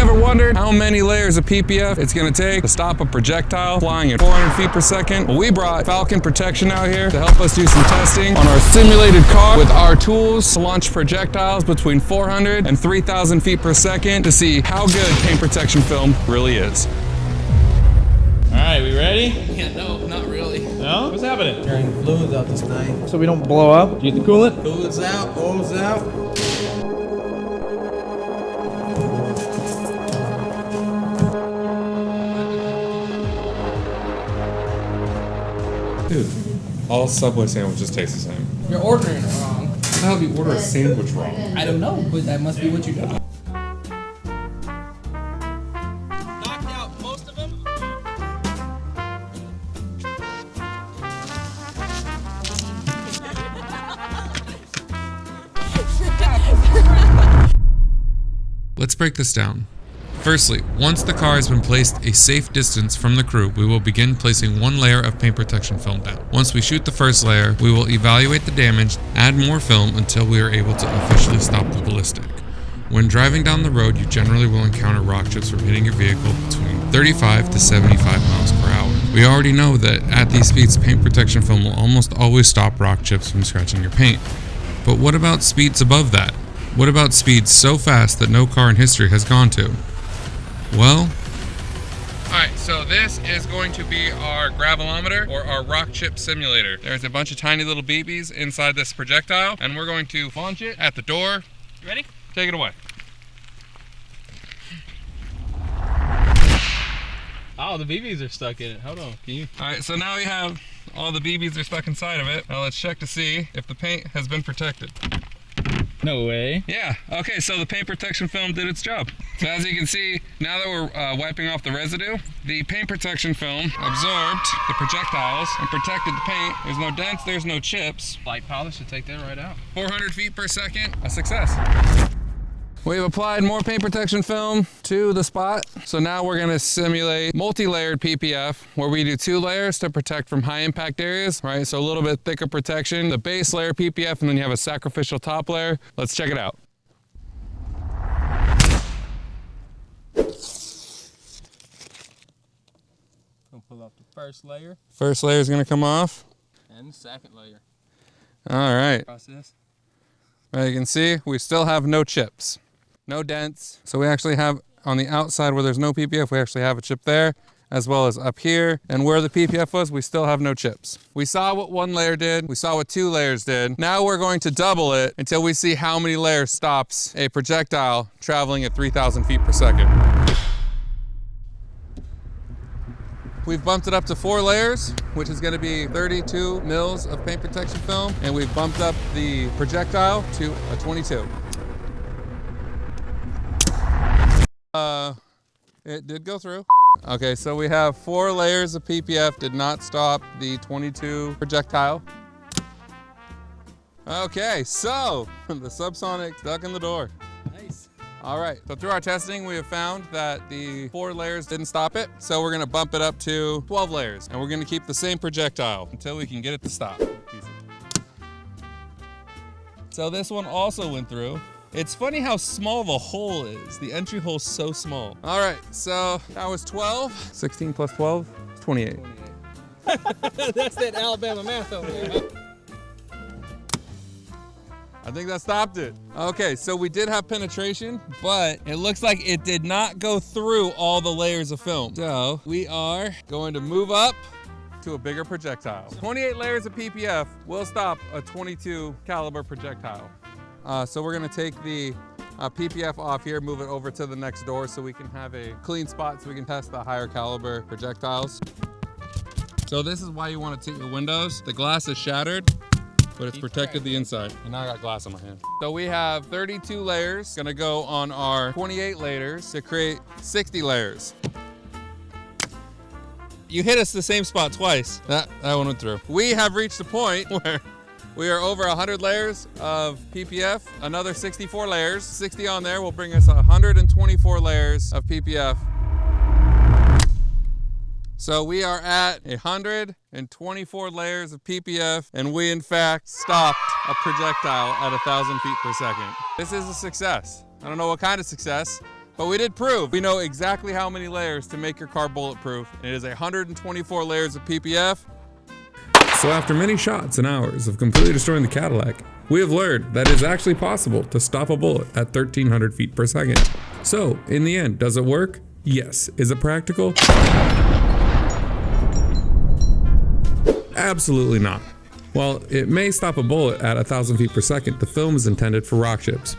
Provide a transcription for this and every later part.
ever wondered how many layers of PPF it's gonna take to stop a projectile flying at 400 feet per second? Well, we brought Falcon Protection out here to help us do some testing on our simulated car with our tools to launch projectiles between 400 and 3,000 feet per second to see how good paint protection film really is. All right, we ready? Yeah, no, not really. No? What's happening? Turning fluids out this thing. So we don't blow up? Do you get the coolant? Fluids out, oil's out. Dude, all Subway sandwiches taste the same. You're ordering it wrong. How do you order a sandwich wrong? I don't know, but that must be what you do. Knocked out most of them? Let's break this down. Firstly, once the car has been placed a safe distance from the crew, we will begin placing one layer of paint protection film down. Once we shoot the first layer, we will evaluate the damage, add more film until we are able to officially stop the ballistic. When driving down the road, you generally will encounter rock chips from hitting your vehicle between 35 to 75 miles per hour. We already know that at these speeds, paint protection film will almost always stop rock chips from scratching your paint. But what about speeds above that? What about speeds so fast that no car in history has gone to? Well, alright, so this is going to be our gravelometer or our rock chip simulator. There's a bunch of tiny little BBs inside this projectile, and we're going to launch it at the door. You ready? Take it away. Oh, the BBs are stuck in it. Hold on. Can you? Alright, so now we have all the BBs are stuck inside of it. Now let's check to see if the paint has been protected. No way. Yeah, okay, so the paint protection film did its job. So as you can see, now that we're wiping off the residue, the paint protection film absorbed the projectiles and protected the paint. There's no dents, there's no chips. Light polish should take that right out. 400 feet per second, a success. We've applied more paint protection film to the spot. So now we're gonna simulate multi-layered PPF where we do 2 layers to protect from high impact areas, right? So a little bit thicker protection, the base layer PPF, and then you have a sacrificial top layer. Let's check it out. Gonna pull off the first layer. First layer is gonna come off. And the second layer. All right. Process. As you can see, we still have no chips. No dents. So we actually have on the outside where there's no PPF, we actually have a chip there, as well as up here. And where the PPF was, we still have no chips. We saw what 1 layer did. We saw what 2 layers did. Now we're going to double it until we see how many layers stops a projectile traveling at 3,000 feet per second. We've bumped it up to 4 layers, which is gonna be 32 mils of paint protection film. And we've bumped up the projectile to a 22. It did go through. Okay, so we have 4 layers of PPF, did not stop the 22 projectile. Okay, so the subsonic stuck in the door. Nice. All right, so through our testing, we have found that the 4 layers didn't stop it. So we're gonna bump it up to 12 layers, and we're gonna keep the same projectile until we can get it to stop. So this one also went through. It's funny how small the hole is. The entry hole's so small. All right, so that was 12. 16 plus 12 is 28. That's that Alabama math over there. I think that stopped it. Okay, so we did have penetration, but it looks like it did not go through all the layers of film. So we are going to move up to a bigger projectile. 28 layers of PPF will stop a 22 caliber projectile. So we're gonna take the PPF off here, move it over to the next door so we can have a clean spot so we can test the higher caliber projectiles. So this is why you want to tint your windows. The glass is shattered, but it's protected the inside. And now I got glass on my hand. So we have 32 layers, gonna go on our 28 layers to create 60 layers. You hit us the same spot twice. That one went through. We have reached a point where we are over 100 layers of PPF, another 64 layers. 60 on there will bring us 124 layers of PPF. So we are at 124 layers of PPF, and we in fact stopped a projectile at 1,000 feet per second. This is a success. I don't know what kind of success, But we did prove we know exactly how many layers to make your car bulletproof. And it is 124 layers of PPF. So after many shots and hours of completely destroying the Cadillac, we have learned that it is actually possible to stop a bullet at 1,300 feet per second. So in the end, does it work? Yes. Is it practical? Absolutely not. While it may stop a bullet at 1,000 feet per second, the film is intended for rock chips.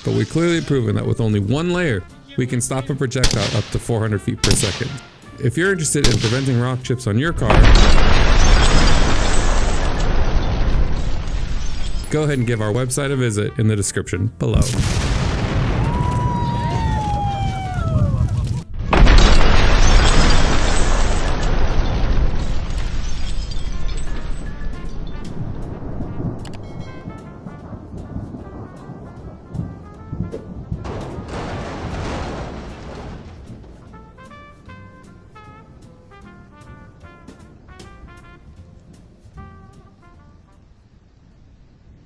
But we clearly have proven that with only one layer, we can stop a projectile up to 400 feet per second. If you're interested in preventing rock chips on your car, go ahead and give our website a visit in the description below.